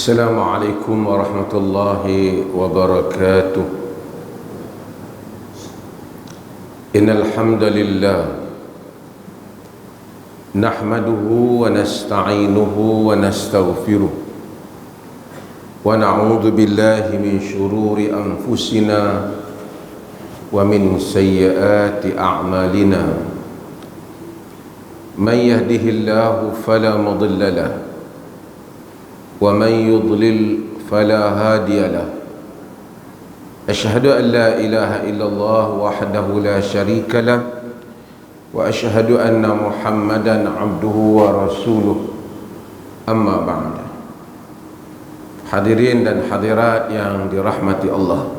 السلام عليكم ورحمة الله وبركاته. إن الحمد لله نحمده ونستعينه ونستغفره ونعوذ بالله من شرور أنفسنا ومن سيئات أعمالنا. من يهده الله فلا مضل له ومن يضلل فلا هادي له. أشهد أن لا إله إلا الله وحده لا شريك له وأشهد أن محمدا عبده ورسوله. أما بعد. Hadirin dan hadirat yang dirahmati Allah,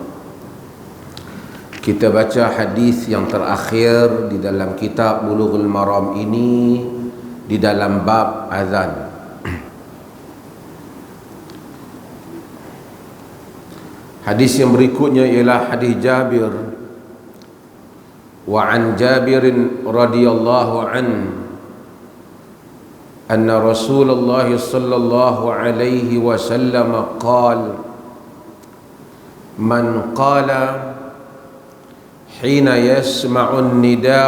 kita baca hadis yang terakhir di dalam kitab Bulughul Maram ini di dalam bab azan. Hadis yang berikutnya ialah hadis Jabir. Wa an Jabir radhiyallahu anhu anna Rasulullah sallallahu alaihi wasallam qala man qala hina yasma'u an-nida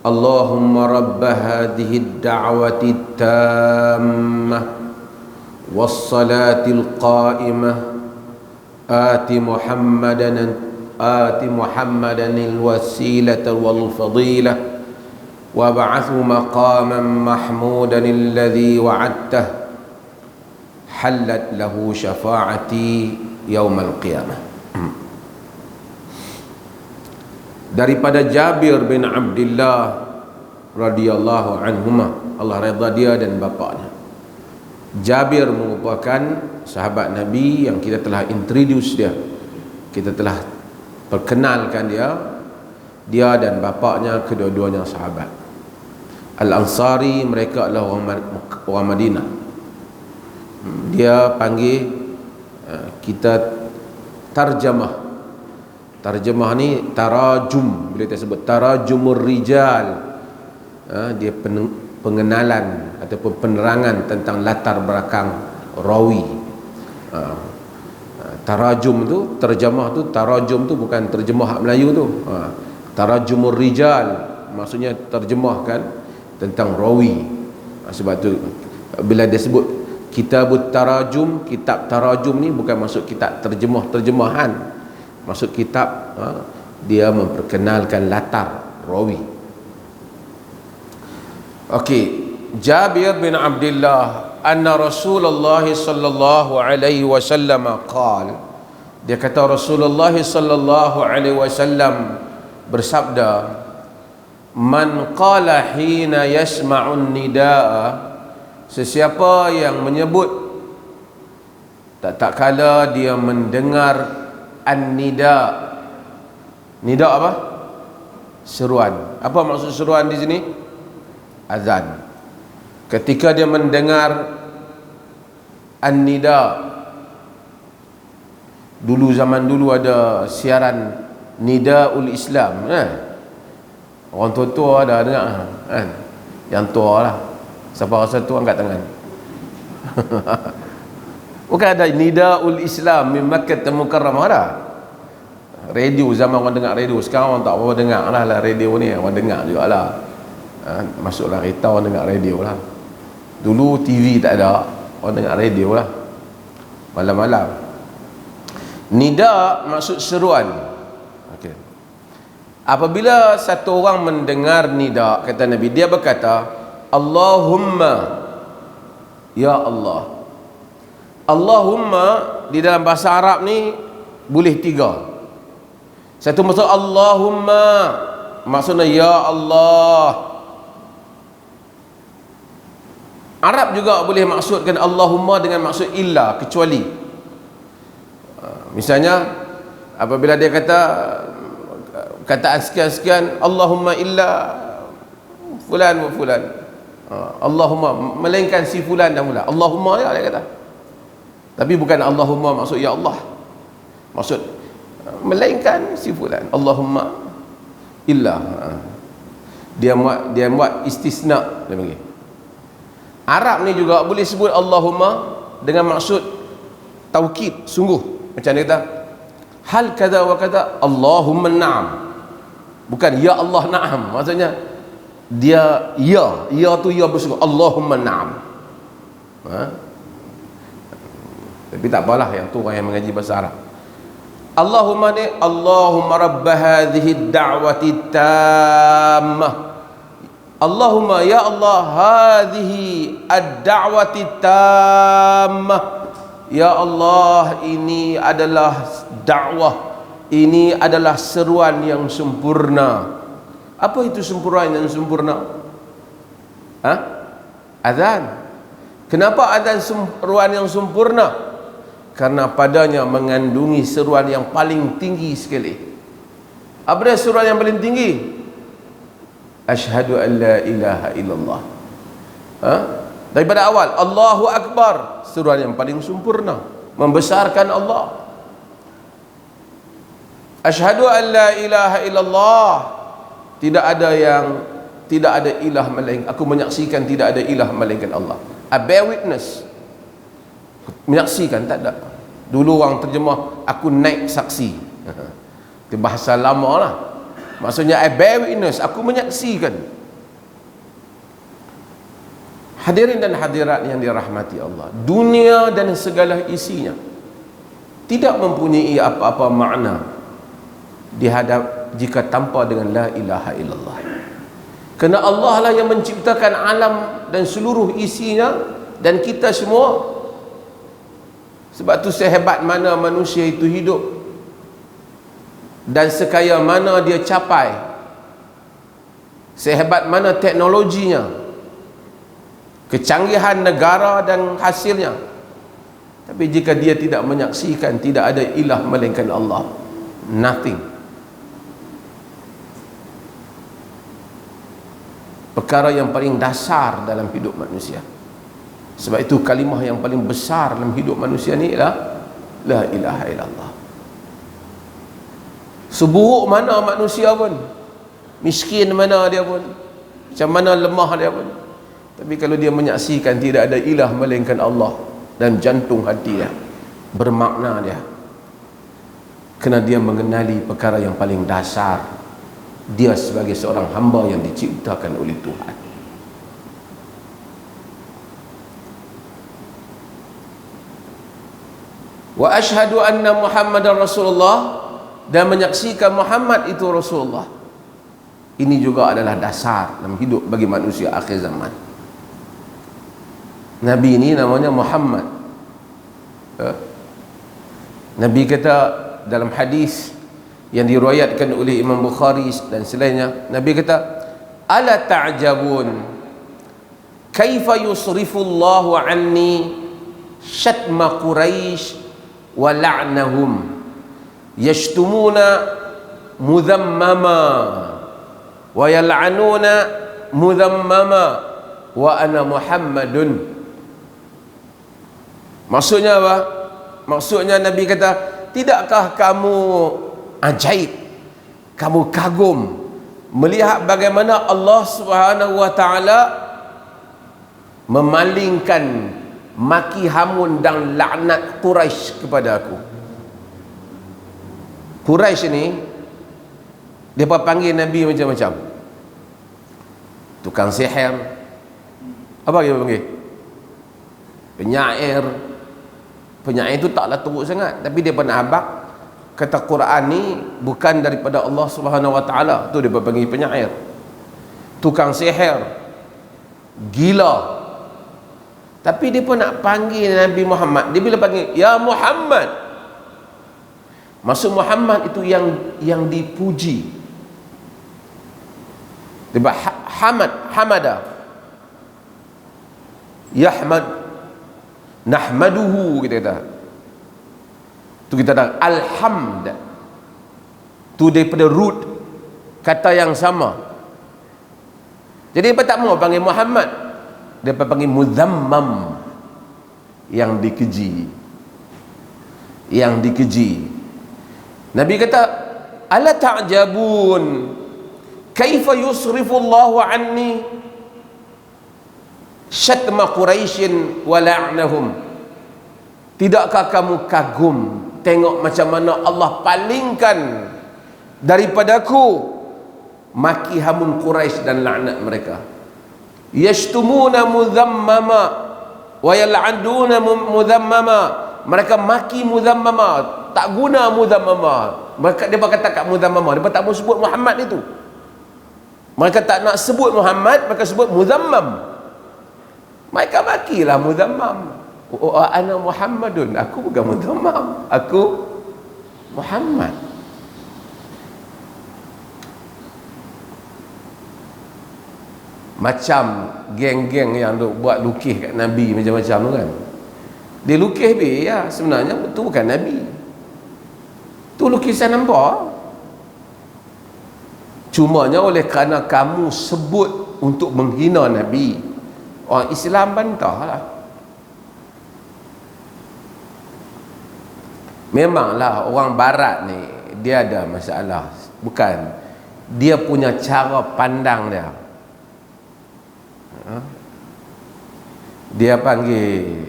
Allahumma rabb hadhihi ad-da'wati at-tammah was-salati al-qa'imah آت محمدا الوسيلة والفضيلة وابعثه مقاما محمودا الذي وعدته حلت له شفاعتي يوم القيامة. Daripada Jabir bin Abdullah radhiyallahu anhuma, Allah redha dia dan bapaknya. Jabir merupakan sahabat Nabi yang kita telah introduce dia, kita telah perkenalkan dia dan bapaknya, kedua-duanya sahabat Al-Ansari. Mereka adalah orang Madinah. Dia panggil kita tarjamah ni tarajum. Bila kita sebut tarajumur rijal, dia pengenalan ataupun penerangan tentang latar belakang rawi. Tarajum tu, terjemah tu, tarajum tu bukan terjemah Melayu tu. Tarajumur rijal maksudnya terjemahkan tentang rawi. Sebab tu bila dia sebut kitabut tarajum, kitab tarajum ni bukan maksud kitab terjemahan, maksud kitab dia memperkenalkan latar rawi. Okey, Jabir bin Abdullah anna Rasulullah sallallahu alaihi wasallam qala, dia kata Rasulullah sallallahu alaihi wasallam bersabda, man qala hina yasma'un nidaa, sesiapa yang menyebut tak kala dia mendengar an-nida. Nida apa? Seruan. Apa maksud seruan di sini? Azan. Ketika dia mendengar an-nida, dulu zaman dulu ada siaran Nidaul Islam, orang tua-tua ada dengar kan? Yang tua lah, siapa rasa tua angkat tangan. Bukan ada Nidaul Islam min Makkah Mukarramah, ada radio zaman orang dengar radio. Sekarang orang tak apa dengar lah radio ni, orang dengar jugalah. Masuklah kereta orang dengar radio lah. Dulu TV tak ada, orang dengar radio lah malam-malam. Nida maksud seruan. Okay. Apabila satu orang mendengar nida, kata Nabi, dia berkata Allahumma, ya Allah. Allahumma di dalam bahasa Arab ni boleh tiga. Satu maksud Allahumma, maksudnya ya Allah. Arab juga boleh maksudkan Allahumma dengan maksud illa, kecuali. Misalnya apabila dia kata kataan sekian-sekian, Allahumma illa fulan wa fulan, Allahumma melainkan si fulan dan fulan, Allahumma dia kata. Tapi bukan Allahumma maksud ya Allah, maksud melainkan si fulan, Allahumma illa. Dia buat istisna, dia panggil. Arab ni juga boleh sebut Allahumma dengan maksud taukid, sungguh. Macam dia kata, hal kada wa kada, Allahumma na'am. Bukan ya Allah na'am. Maksudnya dia ya tu ya bersungguh, Allahumma na'am. Tapi tak apalah, yang tu orang yang mengaji bahasa Arab. Allahumma ni, Allahumma rabb hadhihi ad-da'wati tammah. Allahumma ya Allah hadhihi ad-da'wati tammah. Ya Allah, ini adalah dakwah, ini adalah seruan yang sempurna. Apa itu seruan yang sempurna? Azan. Kenapa azan seruan yang sempurna? Karena padanya mengandungi seruan yang paling tinggi sekali. Apa dia seruan yang paling tinggi? Asyhadu an la ilaha illallah. Daripada awal, Allahu Akbar, seruan yang paling sempurna, membesarkan Allah. Asyhadu an la ilaha illallah, tidak ada ilah melainkan, aku menyaksikan tidak ada ilah melainkan Allah. I bear witness, menyaksikan, tak ada. Dulu orang terjemah aku naik saksi. Itu bahasa lama lah. Maksudnya I bear witness, aku menyaksikan. Hadirin dan hadirat yang dirahmati Allah, dunia dan segala isinya tidak mempunyai apa-apa makna jika tanpa dengan la ilaha illallah. Kerana Allah lah yang menciptakan alam dan seluruh isinya dan kita semua. Sebab tu sehebat mana manusia itu hidup dan sekaya mana dia capai, sehebat mana teknologinya, kecanggihan negara dan hasilnya, tapi jika dia tidak menyaksikan tidak ada ilah melainkan Allah, nothing. Perkara yang paling dasar dalam hidup manusia. Sebab itu kalimah yang paling besar dalam hidup manusia ni ialah la ilaha illallah. Seburuk mana manusia pun, miskin mana dia pun, macam mana lemah dia pun, tapi kalau dia menyaksikan tidak ada ilah melainkan Allah dan jantung hati dia bermakna dia, kerana dia mengenali perkara yang paling dasar, dia sebagai seorang hamba yang diciptakan oleh Tuhan. Wa asyhadu anna Muhammadar Rasulullah, dan menyaksikan Muhammad itu Rasulullah. Ini juga adalah dasar dalam hidup bagi manusia akhir zaman. Nabi ini namanya Muhammad. Nabi kata dalam hadis yang diriwayatkan oleh Imam Bukhari dan selainnya, Nabi kata, ala ta'jabun kaifa yusrifu Allahu anni syatma Quraisy wa la'nahum yashtumuna mudhammama wa yal'anuna mudhammama wa ana Muhammadun. Maksudnya apa? Maksudnya Nabi kata, tidakkah kamu ajaib, kamu kagum melihat bagaimana Allah Subhanahu wa taala memalingkan maki hamun dan laknat Quraisy kepada aku. Quraisy ni depa panggil Nabi macam-macam. Tukang sihir. Apa dia panggil? Penyair. Penyair itu taklah teruk sangat, tapi dia pernah abak kata Quran ni bukan daripada Allah Subhanahu wa taala, tu dia panggil penyair. Tukang sihir, gila. Tapi dia pun nak panggil Nabi Muhammad. Dia bila panggil ya Muhammad, maksud Muhammad itu yang dipuji. Dia hamada, yahmad, nahmaduhu, kita kata tu, kita kata alhamd, tu daripada root kata yang sama. Jadi apa tak mau panggil Muhammad, dia panggil mudhammam, yang dikeji, yang dikeji. Nabi kata, ala ta'jabun kaifa yusrifu Allahu anni syatma Quraisyin wa la'nahum Tidakkah kamu kagum tengok macam mana Allah palingkan daripadaku maki hamun Quraisy dan laknat mereka. Yashtumuna mudhammama wa yal'aduna mudhammama. Mereka maki mudhammama, tak guna mudhammama. Mereka dia kata kat mudhammama, dia tak mau sebut Muhammad itu. Mereka tak nak sebut Muhammad, mereka sebut mudhammam. Mereka makilah mudhammam. Oh, ana Muhammadun, aku bukan mudhammam, aku Muhammad. Macam geng-geng yang duk buat lukis kat Nabi macam-macam tu kan. Dia lukis ya, sebenarnya itu bukan Nabi. Tu lukisan nampak. Cumanya oleh kerana kamu sebut untuk menghina Nabi, orang Islam bantahlah. Memanglah orang barat ni dia ada masalah. Bukan, dia punya cara pandang dia. Dia panggil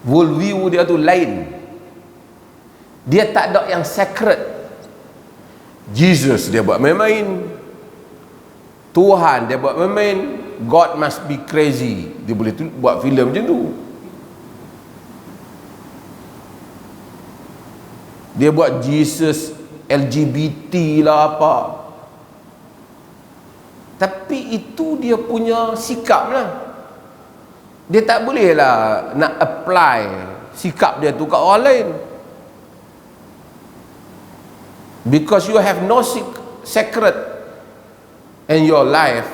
world view dia tu lain. Dia tak ada yang sacred. Jesus dia buat main-main, Tuhan dia buat main-main. God must be crazy, dia boleh buat filem macam tu. Dia buat Jesus LGBT lah apa. Tapi itu dia punya sikap lah. Dia tak boleh lah nak apply sikap dia tu kat orang lain. Because you have no sacred in your life.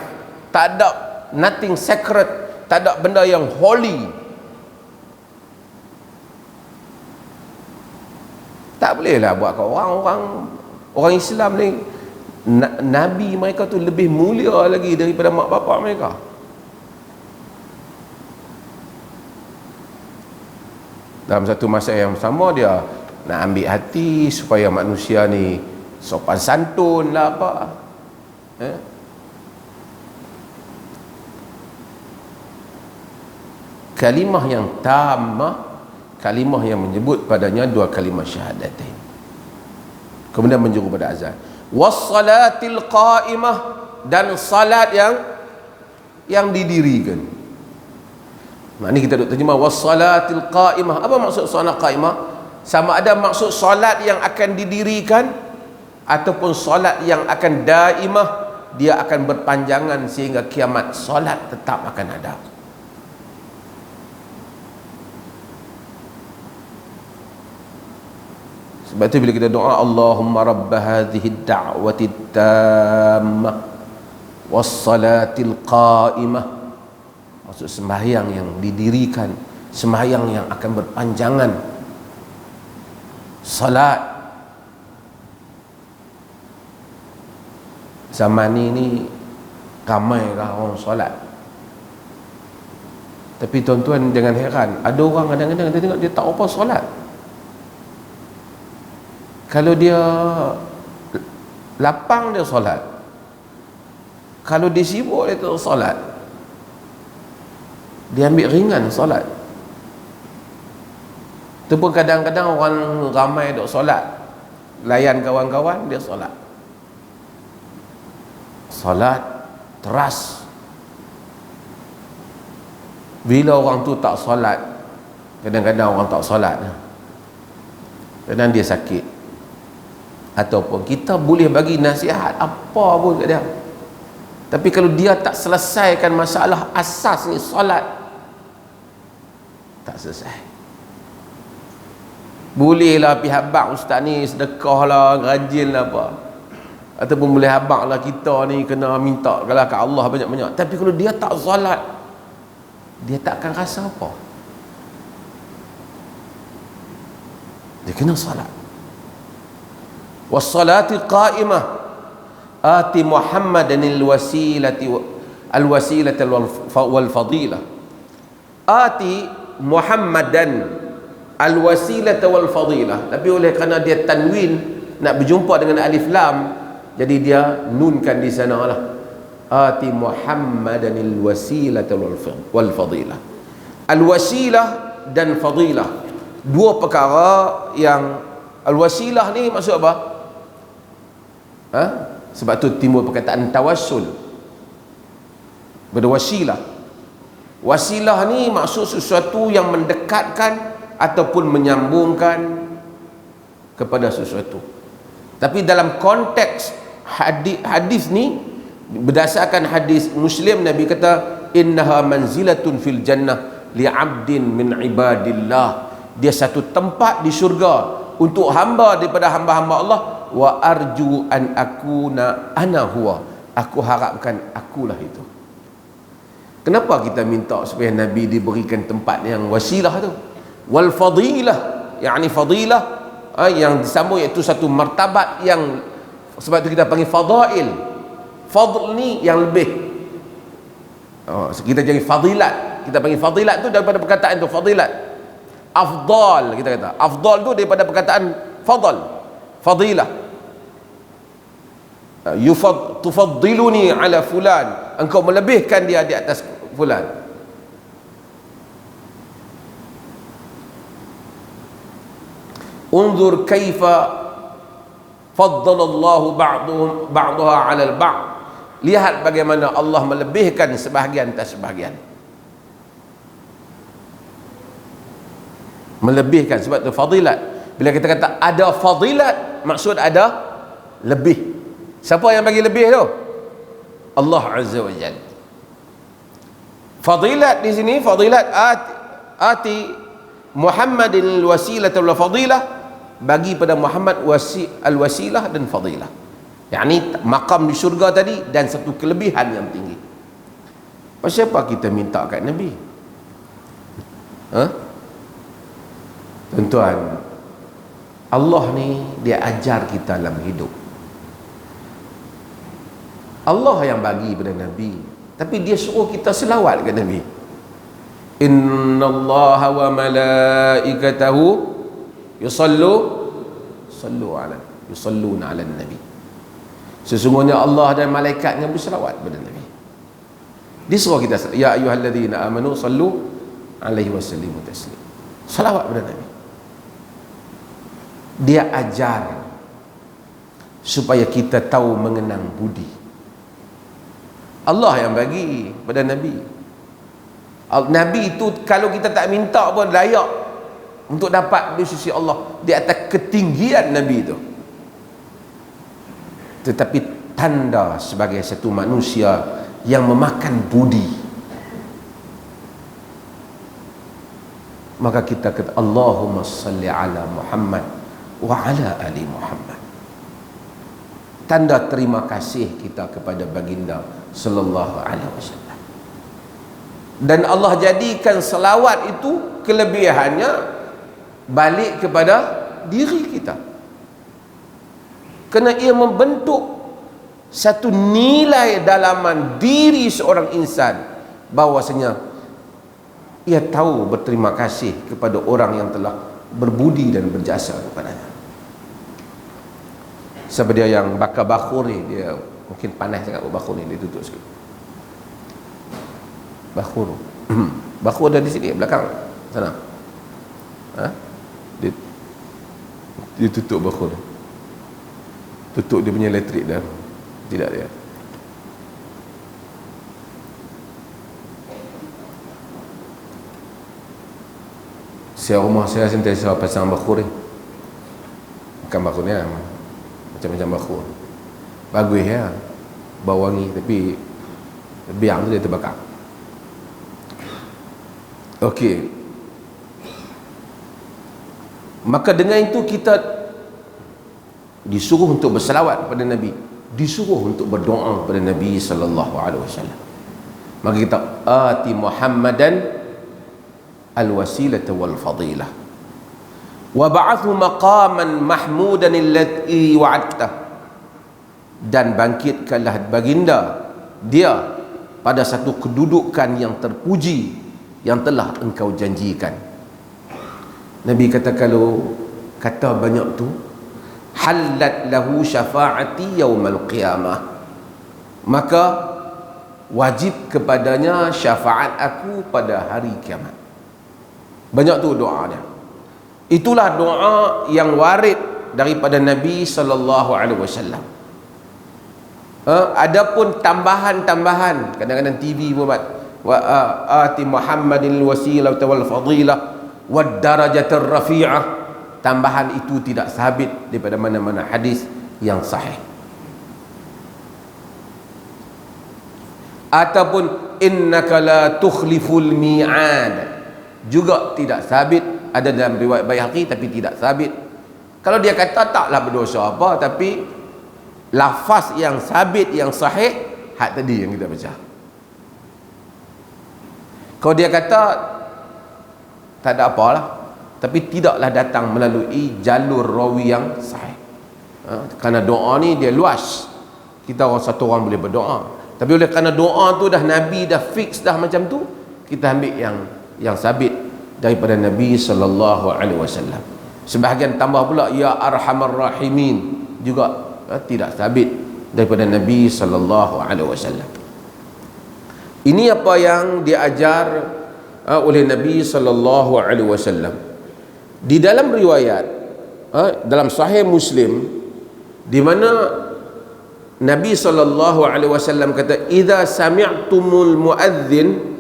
Tak ada, nothing sacred. Tak ada benda yang holy. Tak boleh lah buat kat orang Islam ni. Nabi mereka tu lebih mulia lagi daripada mak bapak mereka. Dalam satu masa yang sama dia nak ambil hati supaya manusia ni sopan santun lah apa. Kalimah yang tammah, kalimah yang menyebut padanya dua kalimah syahadatain, kemudian menjuru pada azan. Wassalatil qa'imah, dan salat yang didirikan. Nah, ni kita duk terjemah wassalatil qa'imah. Apa maksud salat qa'imah? Sama ada maksud solat yang akan didirikan ataupun solat yang akan daimah, dia akan berpanjangan sehingga kiamat, solat tetap akan ada. Sebab tu bila kita doa Allahumma rabb hadhihi ad-da'wati at-tammah was-salatil qa'imah, maksud sembahyang yang didirikan, sembahyang yang akan berpanjangan. Salat zaman ni ramai lah orang solat. Tapi tuan-tuan jangan heran, ada orang kadang-kadang kita tengok dia tak apa solat. Kalau dia lapang dia solat, kalau dia sibuk dia tak solat. Dia ambil ringan solat. Itu pun kadang-kadang orang ramai duk solat, layan kawan-kawan dia solat. Solat teras. Bila orang tu tak solat, kadang-kadang orang tak solat, kadang dia sakit, ataupun kita boleh bagi nasihat apa pun kat dia, tapi kalau dia tak selesaikan masalah asas ni solat, tak selesai. Bolehlah pihak bang ustaz ni sedekah lah, rajin lah apa, ataupun boleh habaq lah kita ni kena minta kalau kat Allah banyak-banyak, tapi kalau dia tak solat, dia tak akan rasa apa. Dia kena solat. Was-salati qa'imah ati Muhammadan al-wasilati wal fadilah. Ati Muhammadan al-wasilata wal fadilah, tapi oleh kerana dia tanwin nak berjumpa dengan alif lam, jadi dia nunkan di sana lah. Ati Muhammadan al-wasilata wal fadilah. Al-wasilah dan fadilah. Dua perkara yang al-wasilah ni maksud apa? Ha? Sebab tu timbul perkataan tawassul. Berwasilah. Wasilah ni maksud sesuatu yang mendekatkan ataupun menyambungkan kepada sesuatu. Tapi dalam konteks hadis ni, berdasarkan hadis Muslim, Nabi kata innaha manzilatun fil jannah li'abdin min ibadillah. Dia satu tempat di syurga untuk hamba daripada hamba-hamba Allah. Wa arju an akuna ana huwa. Aku harapkan akulah itu. Kenapa kita minta supaya Nabi diberikan tempat yang wasilah tu? Wal fadilah, yakni fadilah yang disambung, iaitu satu martabat yang, sebab tu kita panggil fadail. Fadl ni yang lebih. Kita jadi fadilat. Kita panggil fadilat tu daripada perkataan tu, fadilat. Afdal, kita kata afdal tu daripada perkataan fadl, fadilah. Tufaddiluni ala fulan, engkau melebihkan dia di atas fulan. Unzur kaifa faddalallahu ba'daha 'ala al-ba'd. Lihat bagaimana Allah melebihkan sebahagian atas sebahagian. Melebihkan, sebab tu fadilat. Bila kita kata ada fadilat, maksud ada lebih. Siapa yang bagi lebih tu? Allah Azza wa Jalla. Fadilat di sini, fadilat ati Muhammadin al-wasilah wal fadilah, bagi pada Muhammad al-wasilah dan fadilah, yakni maqam di syurga tadi dan satu kelebihan yang tinggi. Pasal apa kita minta kat Nabi? Tuan-tuan, Allah ni dia ajar kita dalam hidup. Allah yang bagi pada Nabi, tapi dia suruh kita selawat ke Nabi. Innallaha wa malaikatahu yusalluna ala Nabi. Sesungguhnya Allah dan malaikatnya berselawat pada Nabi. Dia suruh kita, ya ayyuhalladzina amanu sallu alaihi wasallimu taslima. Selawat pada Nabi. Dia ajar supaya kita tahu mengenang budi. Allah yang bagi pada Nabi. Nabi itu kalau kita tak minta pun layak untuk dapat di sisi Allah, di atas ketinggian Nabi itu. Tetapi tanda sebagai satu manusia yang memakan budi, maka kita kata Allahumma salli ala Muhammad wa ala ali Muhammad. Tanda terima kasih kita kepada baginda sallallahu alaihi wasallam. Dan Allah jadikan selawat itu kelebihannya balik kepada diri kita, kerana ia membentuk satu nilai dalaman diri seorang insan, bahwasanya ia tahu berterima kasih kepada orang yang telah berbudi dan berjasa kepadanya. Sebab dia yang bakar bakhur ni, dia mungkin panas sangat bakhur ni, dia tutup sikit. Bakhur bakhur ada di sini belakang sana. Dia tutup bakhur, tutup dia punya elektrik dah. Tidak dia. Saya rumah saya sentiasa pasang bakhur ni. Bukan bakhur ni lah, macam-macam bakhur. Bagus ya, bau wangi, tapi biang tu dia terbakar. Okey. Maka dengan itu kita disuruh untuk berselawat kepada Nabi, disuruh untuk berdoa kepada Nabi sallallahu alaihi wasallam. Maka kita ati Muhammadan al-wasilah wal fadilah wa ba'athu maqaman mahmudan allati wa'adta, dan bangkitkanlah baginda dia pada satu kedudukan yang terpuji yang telah engkau janjikan. Nabi kata, kalau kata banyak tu, halat lahu syafa'ati yaumal qiyamah, maka wajib kepadanya syafaat aku pada hari kiamat. Banyak tu doa dia. Itulah doa yang warid daripada Nabi sallallahu alaihi wasallam. Adapun tambahan-tambahan, kadang-kadang TV buat wa ati Muhammadin wasilah wal fadilah wad darajatir rafi'ah, tambahan itu tidak sabit daripada mana-mana hadis yang sahih. Ataupun innaka la tukhliful mi'ad, juga tidak sabit, ada dalam riwayat Baihaqi tapi tidak sabit. Kalau dia kata taklah berdosa apa, tapi lafaz yang sabit, yang sahih, hak tadi yang kita baca. Kalau dia kata tak ada apalah, tapi tidaklah datang melalui jalur rawi yang sahih. Kerana doa ni dia luas, kita orang satu orang boleh berdoa, tapi oleh kerana doa tu dah Nabi dah fix dah macam tu, kita ambil yang sabit daripada Nabi sallallahu alaihi wasallam. Sebahagian tambah pula ya arhamar rahimin, juga tidak sabit daripada Nabi sallallahu alaihi wasallam. Ini apa yang diajar oleh Nabi sallallahu alaihi wasallam. Di dalam riwayat dalam Sahih Muslim, di mana Nabi sallallahu alaihi wasallam kata, "Idza sami'tumul muadzin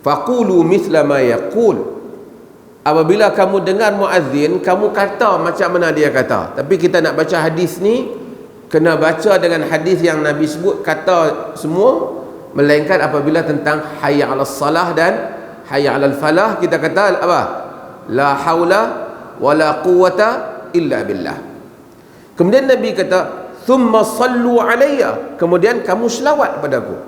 faqulu mithla ma yaqul." Apabila kamu dengar muazzin, kamu kata macam mana dia kata. Tapi kita nak baca hadis ni, kena baca dengan hadis yang Nabi sebut kata semua, melainkan apabila tentang hayya 'alas salah dan hayya 'alal falah, kita kata apa? La haula wala quwwata illa billah. Kemudian Nabi kata, "Thumma sallu alayya." Kemudian kamu selawat padaku.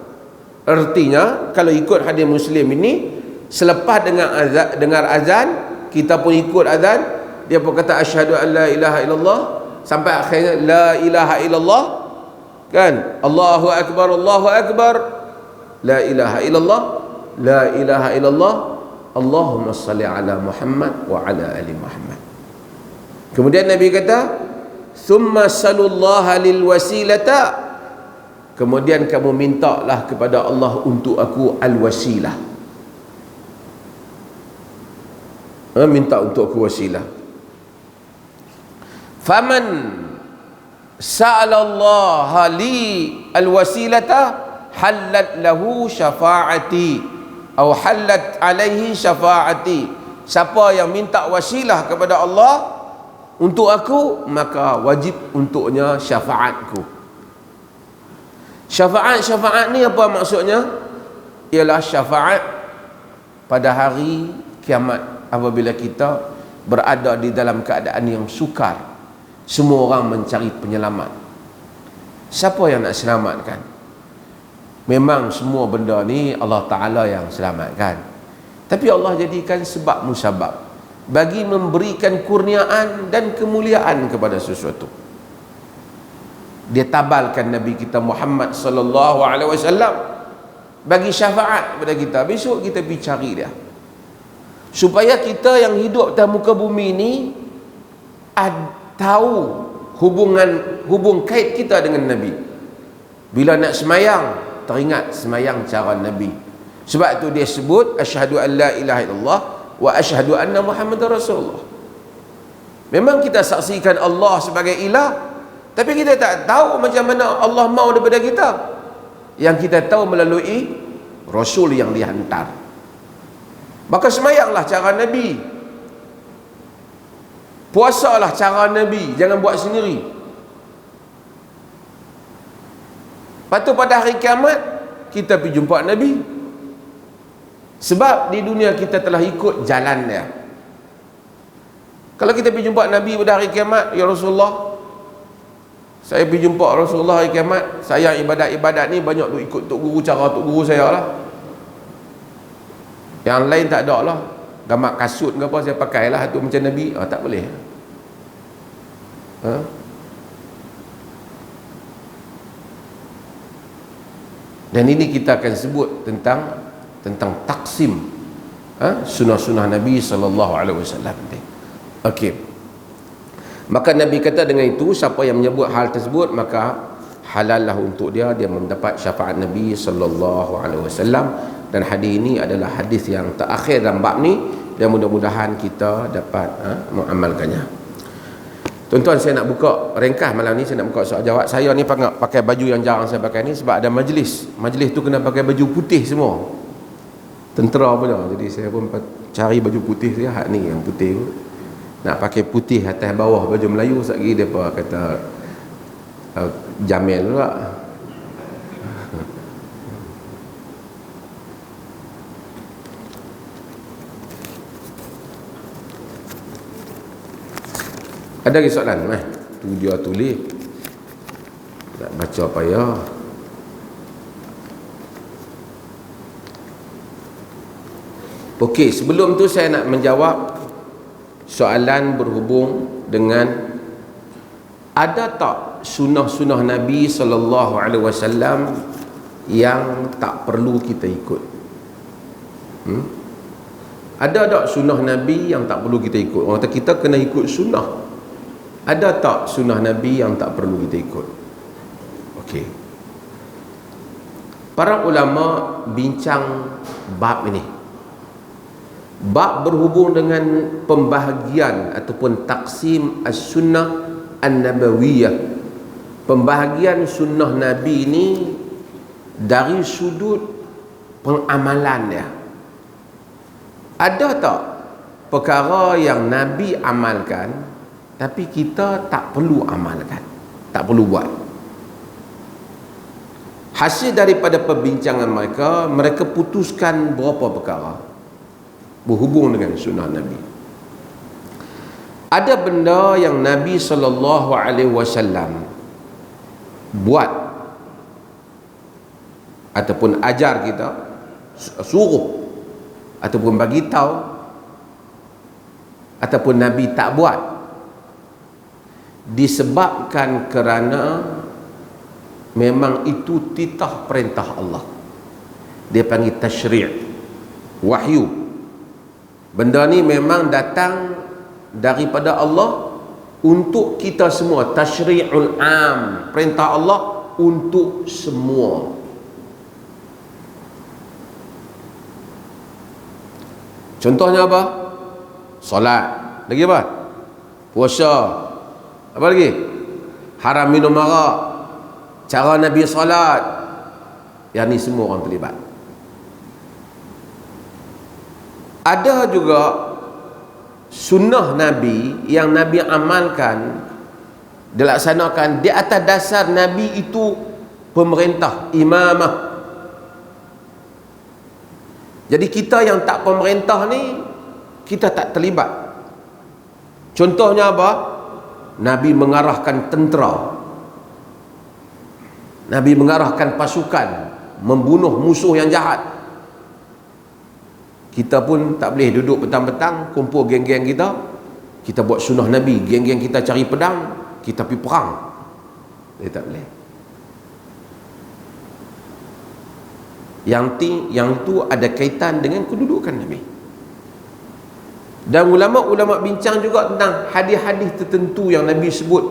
Artinya, kalau ikut hadis Muslim ini, selepas dengar azan, kita pun ikut azan, dia pun kata asyhadu an la ilaha illallah, sampai akhirnya la ilaha illallah, kan? Allahu akbar, Allahu akbar, la ilaha illallah, la ilaha illallah, Allahumma salli ala Muhammad wa ala ali Muhammad. Kemudian Nabi kata, "Thumma salullaha lil wasilata." Kemudian kamu mintalah kepada Allah untuk aku al-wasilah. Minta untuk aku wasilah. Faman sa'alallaha li al-wasilata halat lahu syafa'ati atau halat alaihi syafa'ati. Siapa yang minta wasilah kepada Allah untuk aku, maka wajib untuknya syafaatku. Syafaat ni apa maksudnya? Ialah syafaat pada hari kiamat, apabila kita berada di dalam keadaan yang sukar, semua orang mencari penyelamat. Siapa yang nak selamatkan? Memang semua benda ni Allah Ta'ala yang selamatkan, tapi Allah jadikan sebab musabab bagi memberikan kurniaan dan kemuliaan kepada sesuatu. Dia tabalkan Nabi kita Muhammad sallallahu alaihi wasallam bagi syafaat kepada kita. Besok kita pergi cari dia, supaya kita yang hidup di muka bumi ini tahu hubung kait kita dengan Nabi. Bila nak semayang, teringat semayang cara Nabi. Sebab itu dia sebut asyhadu an la ilaha illallah wa asyhadu anna Muhammadar Rasulullah. Memang kita saksikan Allah sebagai ilah, tapi kita tak tahu macam mana Allah mau daripada kita. Yang kita tahu melalui Rasul yang dihantar. Maka semayanglah cara Nabi, puasalah cara Nabi, jangan buat sendiri. Lepas tu pada hari kiamat kita pergi jumpa Nabi, sebab di dunia kita telah ikut jalan dia. Kalau kita pergi jumpa Nabi pada hari kiamat, ya Rasulullah, saya pergi jumpa Rasulullah hari kiamat, saya ibadat-ibadat ni banyak tu ikut tok guru, cara tok guru saya lah, yang lain tak ada lah. Gamak kasut ke apa saya pakai lah tu macam Nabi. Tak boleh. Dan ini kita akan sebut tentang taksim sunnah-sunnah Nabi sallallahu alaihi wasallam. Okey. Maka Nabi kata dengan itu, siapa yang menyebut hal tersebut, maka halallah untuk dia mendapat syafaat Nabi sallallahu alaihi wasallam. Dan hadis ini adalah hadis yang terakhir dalam bab ni, dan mudah-mudahan kita dapat mengamalkannya. Tuan-tuan, saya nak buka ringkas malam ni. Saya nak buka soal jawab. Saya ni pakai baju yang jarang saya pakai ni sebab ada majlis tu kena pakai baju putih semua, tentera punya. Jadi saya pun cari baju putih saya. Hak ni yang putih tu, nak pakai putih atas bawah baju Melayu. Sekali depa kata Jamil pula. Ada lagi soalan? Tu dia tulis. Tak baca apa ya. Okey, sebelum tu saya nak menjawab soalan berhubung dengan ada tak sunnah-sunnah Nabi SAW yang tak perlu kita ikut? Ada tak sunnah Nabi yang tak perlu kita ikut? Orang kata kita kena ikut sunnah. Ada tak sunnah Nabi yang tak perlu kita ikut? Okey. Para ulama bincang bab ini. Bab berhubung dengan pembahagian ataupun taksim as-sunnah an-nabawiyah. Pembahagian sunnah Nabi ini dari sudut pengamalan dia. Ada tak perkara yang Nabi amalkan tapi kita tak perlu amalkan, tak perlu buat? Hasil daripada perbincangan mereka, mereka putuskan berapa perkara berhubung dengan sunnah Nabi. Ada benda yang Nabi SAW buat ataupun ajar kita, suruh ataupun bagi tahu, ataupun Nabi tak buat, disebabkan kerana memang itu titah perintah Allah. Dia panggil tasyri', wahyu. Benda ni memang datang daripada Allah untuk kita semua. Tasyri'ul am, perintah Allah untuk semua. Contohnya apa? Solat. Lagi apa? Puasa. Apa lagi? Haram minum arak, cara Nabi solat. Yang ni semua orang terlibat. Ada juga sunnah Nabi yang Nabi amalkan, dilaksanakan di atas dasar Nabi itu pemerintah, imamah. Jadi kita yang tak pemerintah ni, kita tak terlibat. Contohnya apa? Nabi mengarahkan tentera, Nabi mengarahkan pasukan membunuh musuh yang jahat. Kita pun tak boleh duduk petang-petang kumpul geng-geng kita, kita buat sunnah Nabi, geng-geng kita cari pedang, kita pergi perang. Dia tak boleh. Yang itu ada kaitan dengan kedudukan Nabi. Dan ulama-ulama bincang juga tentang hadis-hadis tertentu yang Nabi sebut,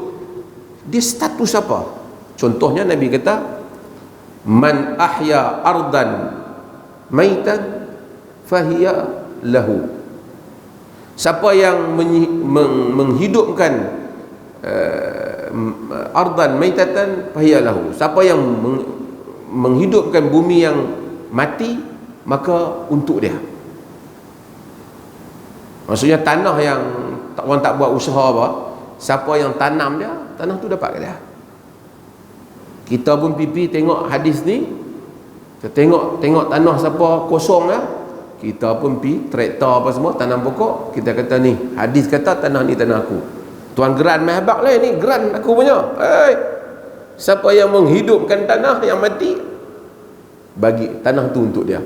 dia status apa? Contohnya Nabi kata, man ahya ardan maitan fahiya lahu. Siapa yang menghidupkan ardan maitatan fahiya lahu. Siapa yang menghidupkan bumi yang mati, maka untuk dia. Maksudnya tanah yang orang tak buat usaha apa, siapa yang tanam dia, tanah tu dapat ke dia. Kita pun pipi tengok hadis ni, kita tengok tanah siapa kosong lah, kita pun pi traktor apa semua tanam pokok, kita kata ni hadis kata tanah ni tanah aku. Tuan geran mai habaq lah, ni geran aku punya. Siapa yang menghidupkan tanah yang mati, bagi tanah tu untuk dia.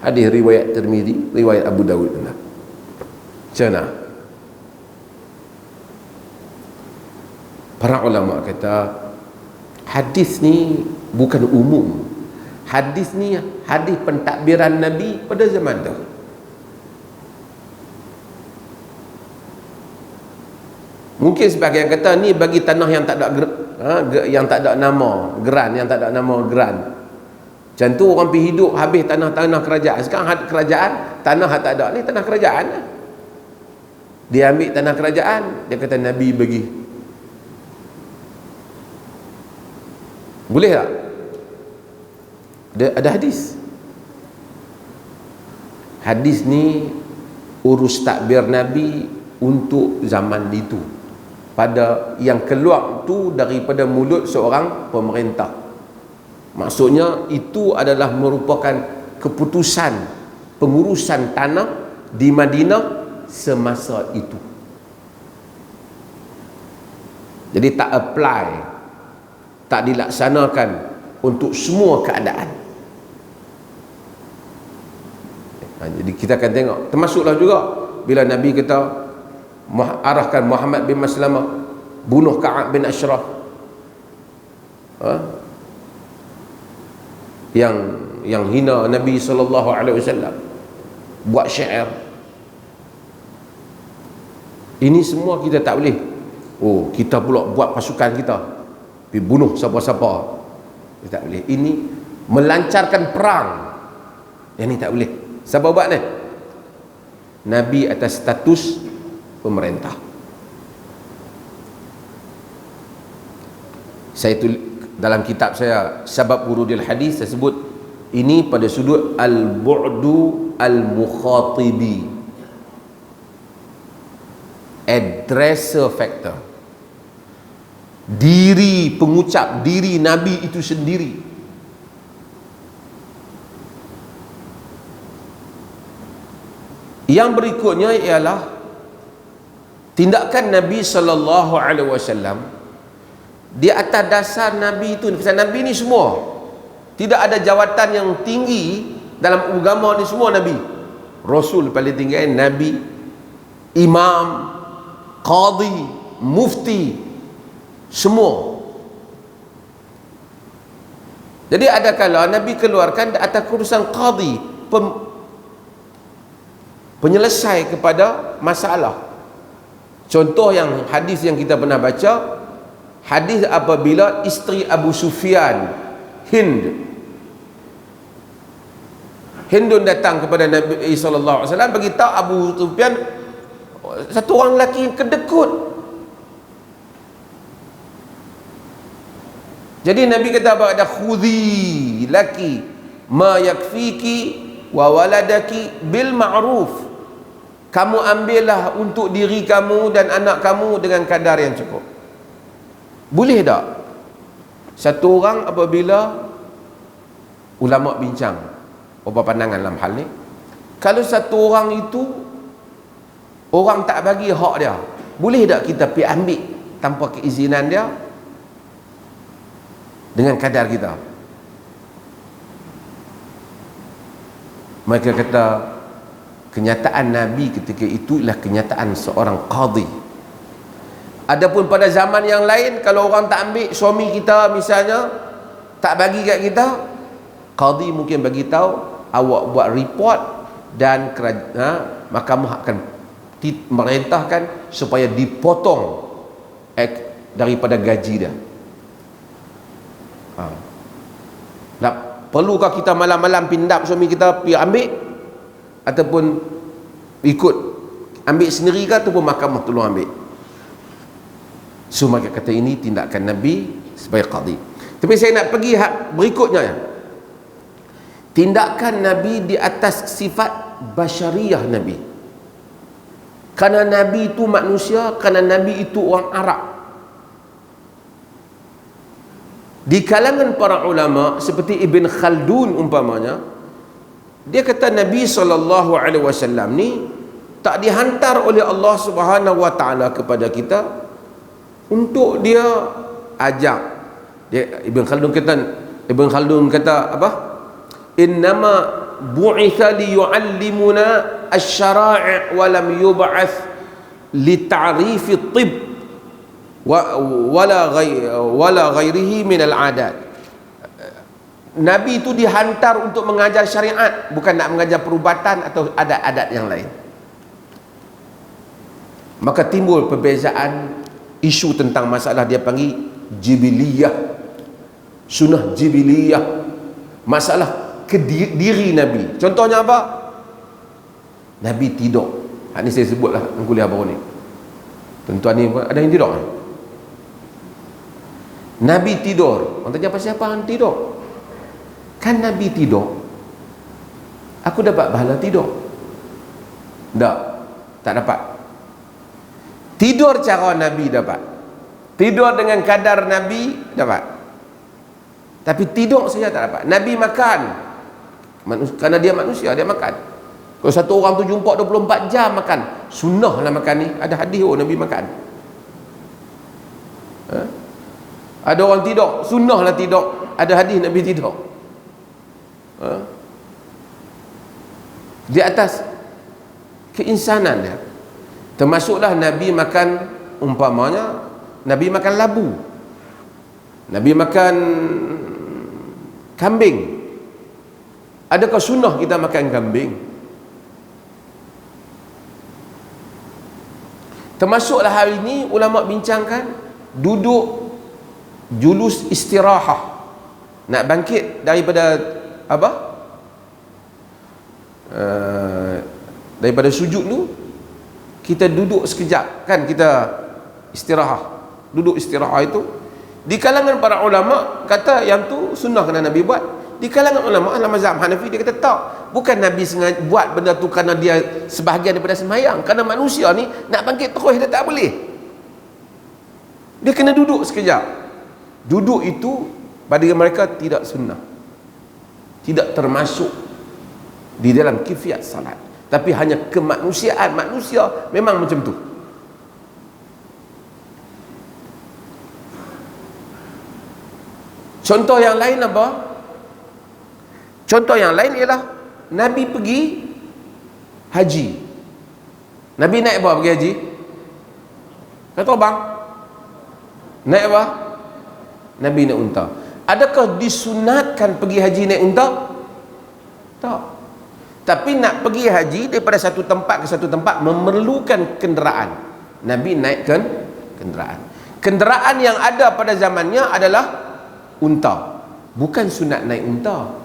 Hadis riwayat Tirmizi, riwayat Abu Dawud. Macam mana? Para ulama kata hadis ni bukan umum. Hadis ni hadis pentadbiran Nabi pada zaman tu. Mungkin sebahagian kata ni bagi tanah yang tak ada yang tak ada nama geran, yang tak ada nama geran. Macam tu orang pergi hidup habis tanah-tanah kerajaan. Sekarang kerajaan, tanah tak ada, ni tanah kerajaan lah. Dia ambil tanah kerajaan, dia kata Nabi bagi. Boleh tak? Ada hadis. Hadis ni urus takbir Nabi untuk zaman itu, pada yang keluar tu daripada mulut seorang pemerintah. Maksudnya itu adalah merupakan keputusan pengurusan tanah di Madinah semasa itu. Jadi tak apply, tak dilaksanakan untuk semua keadaan. Jadi kita akan tengok, termasuklah juga bila Nabi kata arahkan Muhammad bin Maslamah bunuh Ka'ab bin Ashraf, yang hina Nabi SAW, buat syair. Ini semua kita tak boleh. Oh, kita pula buat pasukan kita pergi bunuh siapa-siapa. Kita tak boleh. Ini melancarkan perang, yang ni tak boleh. Sebab buat ni Nabi atas status pemerintah. Saya tulis dalam kitab saya Sabab Wurudil Hadis, saya sebut ini pada sudut al-bu'du al-mukhatibi, addresser factor, diri pengucap, diri Nabi itu sendiri. Yang berikutnya ialah tindakan Nabi SAW di atas dasar Nabi itu. Pasal Nabi ni semua, tidak ada jawatan yang tinggi dalam agama ni semua Nabi. Rasul paling tinggi, Nabi, Imam, Qadi, Mufti, semua. Jadi ada kala Nabi keluarkan atas urusan Qadi, penyelesai kepada masalah. Contoh yang hadis yang kita pernah baca, hadis apabila isteri Abu Sufyan, Hindun datang kepada Nabi SAW, bagi tahu Abu Sufyan satu orang lelaki yang kedekut. Jadi Nabi kata apa? Ada khudhi laki ma yakfiki wa waladaki bil ma'ruf. Kamu ambillah untuk diri kamu dan anak kamu dengan kadar yang cukup. Boleh tak satu orang apabila ulama bincang apa pandangan dalam hal ni, kalau satu orang itu orang tak bagi hak dia, boleh tak kita pergi ambil tanpa keizinan dia dengan kadar kita? Mereka kata kenyataan Nabi ketika itu ialah kenyataan seorang qadi. Adapun pada zaman yang lain, kalau orang tak ambil, suami kita misalnya tak bagi kat kita, qadi mungkin bagi tahu, awak buat report dan mahkamah akan merintahkan supaya dipotong daripada gaji dia. Perlukah kita malam-malam pindap suami kita pergi ambil, ataupun ikut ambil sendiri ke, ataupun mahkamah tolong ambil? So maka kata ini tindakan Nabi sebagai qadi. Tapi saya nak pergi berikutnya, tindakan Nabi di atas sifat basyariah Nabi. Kerana Nabi itu manusia, kerana Nabi itu orang Arab. Di kalangan para ulama seperti Ibn Khaldun umpamanya, dia kata Nabi SAW ni tak dihantar oleh Allah Subhanahu Wa Taala kepada kita untuk dia ajak. Ibn Khaldun kata apa? Innama bu'itha liyu'allimuna asy-syara'i' wa lam yub'ath li ta'rifi at-tibb wala ghairihi min al-'adat. Nabi itu dihantar untuk mengajar syariat, bukan nak mengajar perubatan atau adat-adat yang lain. Maka timbul perbezaan isu tentang masalah dia panggil jibiliyah, sunnah jibiliyah. Masalah diri Nabi. Contohnya apa? Nabi tidur. Ini saya sebutlah dalam kuliah baru ni. Tuan-tuan ni ada yang tidur kan? Nabi tidur. Orang tanya pasal apa yang tidur? Kan Nabi tidur, aku dapat pahala tidur? Tak dapat. Tidur cara Nabi dapat. Tidur dengan kadar Nabi dapat. Tapi tidur saja tak dapat. Nabi makan. Kerana dia manusia, dia makan. Kalau satu orang tu jumpa 24 jam makan, sunnah lah makan ni. Ada hadis Nabi makan. Ada orang tidur, sunnah lah tidur. Ada hadis Nabi tidur. Di atas keinsanan dia. Termasuklah Nabi makan, umpamanya Nabi makan labu, Nabi makan kambing. Adakah sunnah kita makan kambing? Termasuklah hari ini ulama bincangkan duduk julus istirahah, nak bangkit daripada apa? Daripada sujud tu kita duduk sekejap, kan kita istirahah. Duduk istirahah itu di kalangan para ulama kata yang tu sunnah kena Nabi buat. Di kalangan ulama dalam mazhab Hanafi dia kata tak, bukan Nabi sengaja buat benda tu kerana dia sebahagian daripada sembahyang. Kerana manusia ni nak bangkit terus dia tak boleh. Dia kena duduk sekejap. Duduk itu bagi mereka tidak sunnah, tidak termasuk di dalam kifiat salat, tapi hanya kemanusiaan manusia memang macam tu. Contoh yang lain apa? Contoh yang lain ialah Nabi pergi haji. Nabi naik apa pergi haji? Kata bang, naik apa? Nabi naik unta. Adakah disunatkan pergi haji naik unta? Tak. Tapi nak pergi haji daripada satu tempat ke satu tempat memerlukan kenderaan. Nabi naikkan kenderaan. Kenderaan yang ada pada zamannya adalah unta. Bukan sunat naik unta.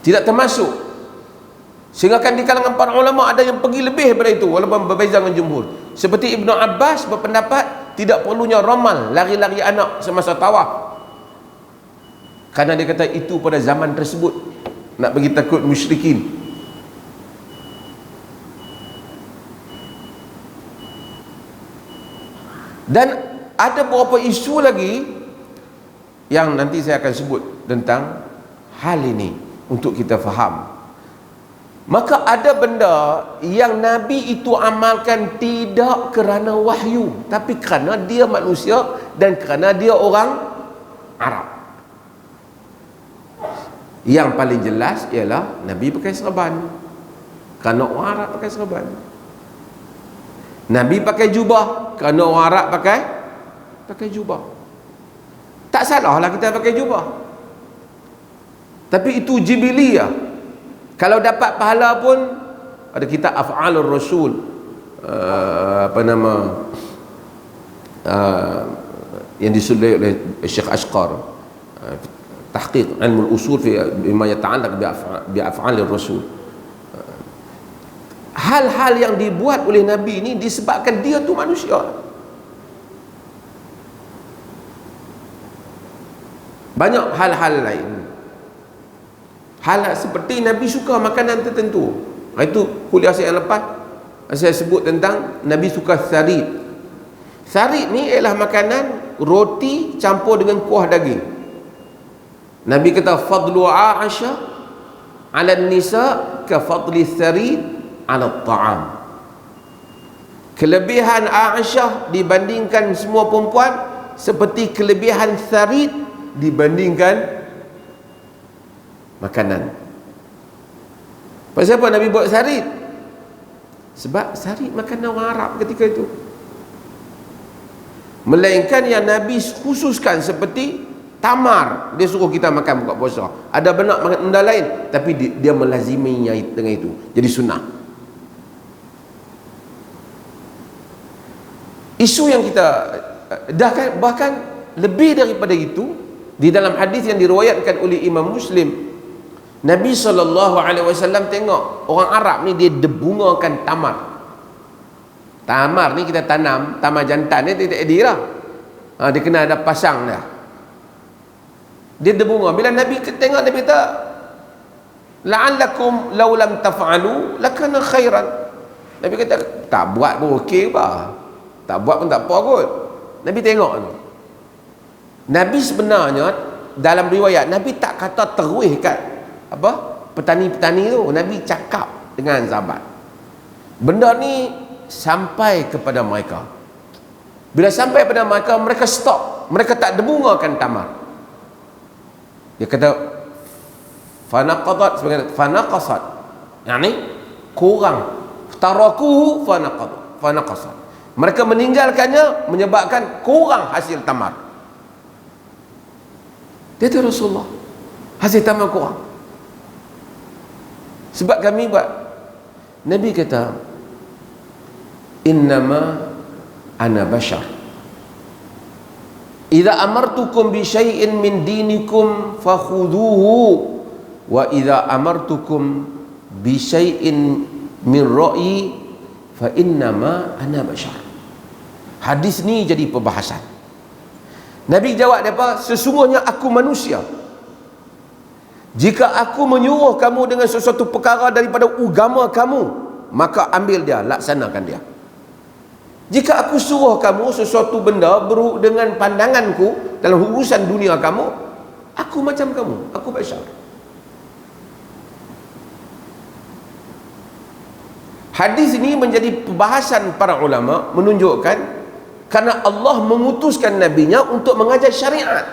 Tidak termasuk. Sehingga kan di kalangan para ulama ada yang pergi lebih daripada itu, walaupun berbeza dengan jumhur. Seperti Ibnu Abbas berpendapat tidak perlunya ramal, lari-lari anak semasa tawaf. Karena dia kata itu pada zaman tersebut nak bagi takut musyrikin. Dan ada beberapa isu lagi yang nanti saya akan sebut tentang hal ini untuk kita faham. Maka ada benda yang Nabi itu amalkan tidak kerana wahyu, tapi kerana dia manusia dan kerana dia orang Arab. Yang paling jelas ialah Nabi pakai serban, kerana orang Arab pakai serban. Nabi pakai jubah, kerana orang Arab pakai jubah. Tak salahlah kita pakai jubah, tapi itu jibiliyah. Kalau dapat pahala pun ada kitab Af'alur Rasul, yang disulis oleh Syekh Ashqar, tahqiq ilmu al-usul fi bima yata'allaq bi af'alir Rasul. Hal-hal yang dibuat oleh Nabi ini disebabkan dia tu manusia. Banyak hal-hal lain. Hal seperti Nabi suka makanan tertentu. Itu kuliah saya yang lepas saya sebut tentang Nabi suka sarid. Sarid ni ialah makanan roti campur dengan kuah daging. Nabi kata fadlu Aisyah 'ala nisa ka fadli sarid 'ala ta'am. Kelebihan Aisyah dibandingkan semua perempuan seperti kelebihan sarid dibandingkan makanan. Pasal apa Nabi buat sarid? Sebab sarid makanan orang Arab ketika itu. Melainkan yang Nabi khususkan seperti tamar, dia suruh kita makan buka puasa. Ada benak makan benda lain, tapi dia melaziminya dengan itu. Jadi sunnah. Isu yang kita bahkan lebih daripada itu, di dalam hadis yang diriwayatkan oleh Imam Muslim, Nabi SAW tengok orang Arab ni dia debungakan tamar. Tamar ni kita tanam, tamar jantan ni tidak edilah. Dia kena ada pasang dah. Dia debunga. Bila Nabi tengok, Nabi kata, la'allakum law lam taf'alu lakana khairan. Nabi kata, tak buat pun okey bah. Tak buat pun tak apa kot. Nabi tengok tu. Nabi sebenarnya dalam riwayat Nabi tak kata terus kat apa petani-petani tu. Nabi cakap dengan sahabat. Benda ni sampai kepada mereka. Bila sampai kepada mereka, mereka stop. Mereka tak debungakan tamar. Dia kata fanaqadat sebagai fanaqasat. Yani kurang. Tarakuhu fanaqasat. Mereka meninggalkannya menyebabkan kurang hasil tamar. Dia tu Rasulullah, hasil tamar kurang. Sebab kami buat, Nabi kata, innama ana bashar, idza amartukum bi syai'in min dinikum fakhudhuhu, wa idza amartukum bi syai'in min ra'yi fa innama ana bashar. Hadis ni jadi perbahasan. Nabi jawab depa, sesungguhnya aku manusia. Jika aku menyuruh kamu dengan sesuatu perkara daripada agama kamu, maka ambil dia, laksanakan dia. Jika aku suruh kamu sesuatu benda dengan pandanganku dalam urusan dunia kamu, aku macam kamu, aku bashar. Hadis ini menjadi perbahasan para ulama, menunjukkan karena Allah mengutuskan nabinya untuk mengajar syariat.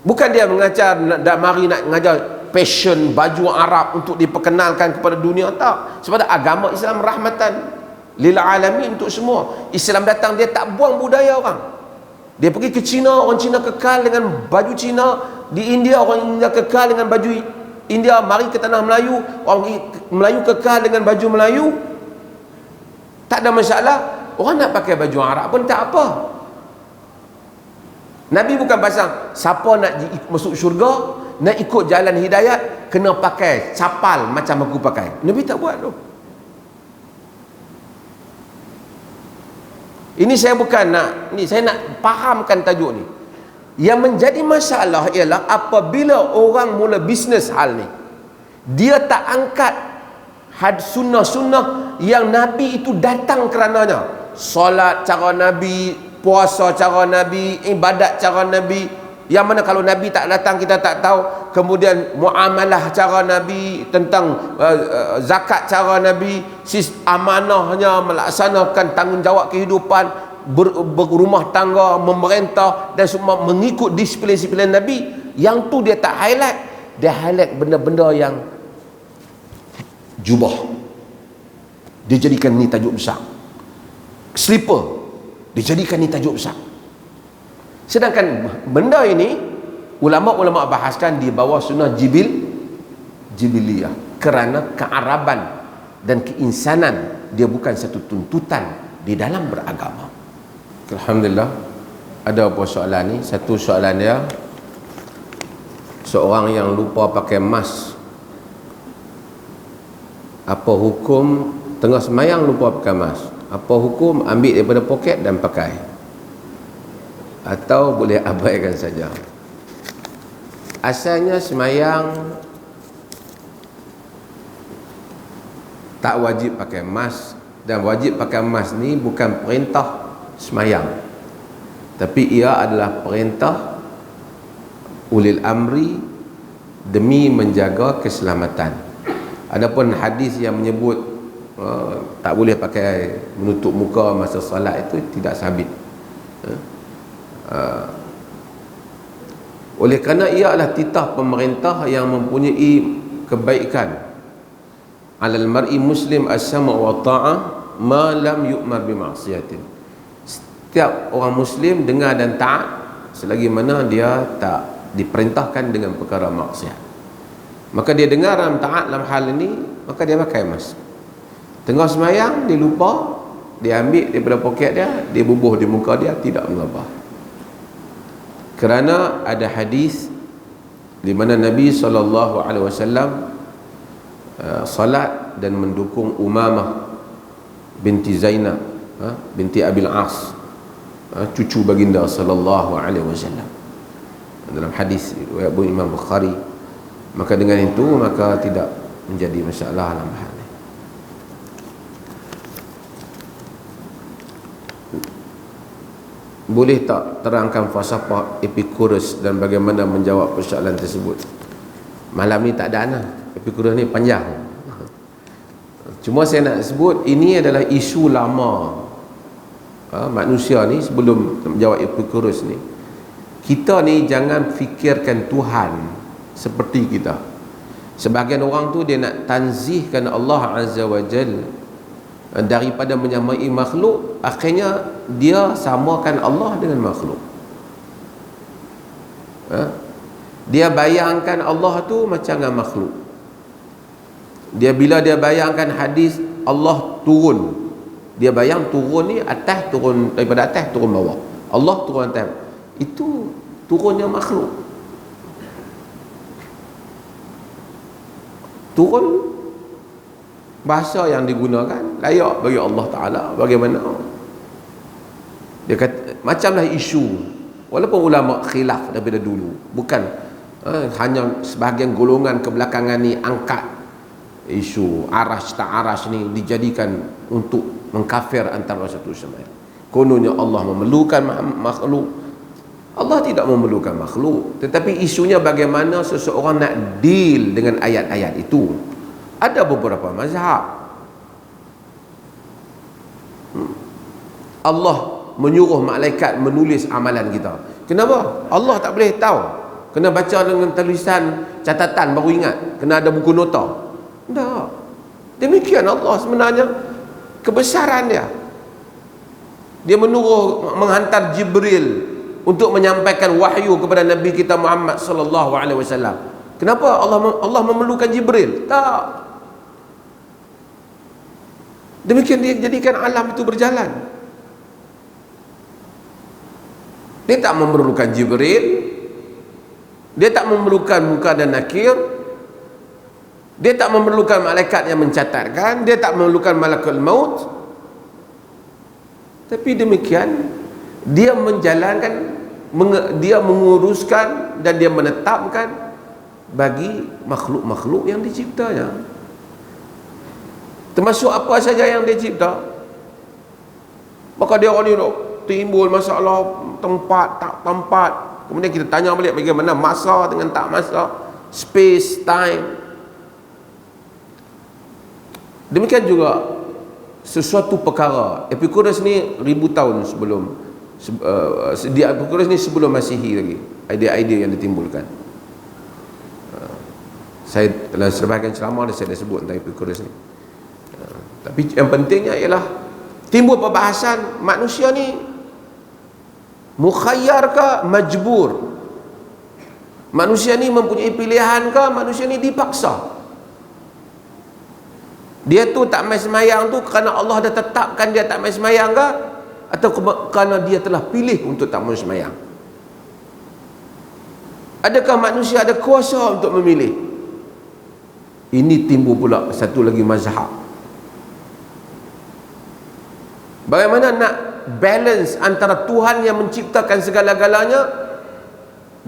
Bukan dia mengajar mari nak mengajar fashion baju Arab untuk diperkenalkan kepada dunia, tak. Sebab agama Islam rahmatan lil alamin, untuk semua. Islam datang, dia tak buang budaya orang. Dia pergi ke China, orang China kekal dengan baju China. Di India, orang India kekal dengan baju India. Mari ke tanah Melayu, orang Melayu kekal dengan baju Melayu. Tak ada masalah. Orang nak pakai baju Arab pun tak apa. Nabi bukan pasang siapa nak masuk syurga, nak ikut jalan hidayat, kena pakai capal macam aku pakai. Nabi tak buat tu. Ini saya bukan nak, ni saya nak fahamkan tajuk ni. Yang menjadi masalah ialah apabila orang mula bisnes hal ni, dia tak angkat sunnah-sunnah yang Nabi itu datang kerananya. Solat cara Nabi, puasa cara Nabi, ibadat cara Nabi. Yang mana kalau Nabi tak datang kita tak tahu. Kemudian muamalah cara Nabi, tentang zakat cara Nabi, amanahnya, melaksanakan tanggungjawab kehidupan, berumah tangga, memerintah dan semua mengikut disiplin-disiplin Nabi. Yang tu dia tak highlight. Dia highlight benda-benda yang jubah. Dia jadikan ni tajuk besar. Slipper dijadikan ni tajuk besar. Sedangkan benda ini ulama-ulama bahaskan di bawah sunnah jibiliyah, kerana kearaban dan keinsanan. Dia bukan satu tuntutan di dalam beragama. Alhamdulillah, ada apa soalan ni? Satu soalan dia, seorang yang lupa pakai mask, apa hukum? Tengah semayang lupa pakai mask, apa hukum? Ambil daripada poket dan pakai, atau boleh abaikan saja? Asalnya semayang tak wajib pakai mask, dan wajib pakai mask ni bukan perintah semayang, tapi ia adalah perintah ulil amri demi menjaga keselamatan. Adapun hadis yang menyebut tak boleh pakai menutup muka masa solat, itu tidak sabit. Oleh kerana ia adalah titah pemerintah yang mempunyai kebaikan. Alal mar'i muslim as-sama' wa ta'ah ma lam yu'mar bi ma'siyatin. Setiap orang muslim dengar dan taat selagi mana dia tak diperintahkan dengan perkara maksiat. Maka dia dengar dan taat dalam hal ini, maka dia pakai mask. Tengah semayang dia lupa, dia ambil daripada poket dia, dia bubuh di muka dia, tidak mengapa. Kerana ada hadis di mana Nabi SAW salat dan mendukung Umamah binti Zainab binti Abil As, cucu baginda sallallahu alaihi wasallam, dalam hadis riwayat Imam Bukhari. Maka dengan itu maka tidak menjadi masalah dalam hal ini. Boleh tak terangkan falsafah Epicurus dan bagaimana menjawab persoalan tersebut? Malam ni tak ada Epicurus ni panjang. Cuma saya nak sebut ini adalah isu lama manusia ni. Sebelum menjawab Epicurus ni, kita ni jangan fikirkan Tuhan seperti kita. Sebahagian orang tu dia nak tanzihkan Allah Azza wa Jalla daripada menyamai makhluk, akhirnya dia samakan Allah dengan makhluk. Dia bayangkan Allah tu macam dengan makhluk. Bila dia bayangkan hadis Allah turun, dia bayang turun ni atas turun, daripada atas turun bawah, Allah turun atas, itu turunnya makhluk. Turun bahasa yang digunakan layak bagi Allah Ta'ala. Bagaimana dia kata, macamlah isu, walaupun ulama khilaf daripada dulu, bukan hanya sebahagian golongan kebelakangan ni angkat isu arash tak arash ni dijadikan untuk mengkafir antara satu sama lain. Kononnya Allah memerlukan makhluk. Allah tidak memerlukan makhluk, tetapi isunya bagaimana seseorang nak deal dengan ayat-ayat itu. Ada beberapa mazhab Allah menyuruh malaikat menulis amalan kita. Kenapa? Allah tak boleh tahu. Kena baca dengan tulisan catatan baru ingat. Kena ada buku nota. Tak. Demikian Allah sebenarnya kebesaran dia. Dia menyuruh menghantar Jibril untuk menyampaikan wahyu kepada Nabi kita Muhammad sallallahu alaihi wasallam. Kenapa Allah memerlukan Jibril? Tak. Demikian dia jadikan alam itu berjalan. Dia tak memerlukan Jibril, dia tak memerlukan Munkar dan Nakir, dia tak memerlukan malaikat yang mencatatkan, dia tak memerlukan malakul maut. Tapi demikian dia menjalankan, dia menguruskan dan dia menetapkan bagi makhluk-makhluk yang diciptanya, termasuk apa saja yang dia cipta. Maka dia orang ni timbul masalah tempat tak tempat, kemudian kita tanya balik bagaimana masa dengan tak masa, space time. Demikian juga sesuatu perkara. Epicurus ni 1000 tahun sebelum Epicurus ni sebelum Masihi lagi, idea-idea yang ditimbulkan. Saya dalam sebahagian ceramah saya dah sebut tentang Epicurus ni. Tapi yang pentingnya ialah timbul perbahasan manusia ni mukhayyar ke majbur. Manusia ni mempunyai pilihan ke manusia ni dipaksa. Dia tu tak mai semayang tu kerana Allah dah tetapkan dia tak mai semayang ke, atau kerana dia telah pilih untuk tak mai semayang? Adakah manusia ada kuasa untuk memilih? Ini timbul pula satu lagi mazhab. Bagaimana nak balance antara Tuhan yang menciptakan segala-galanya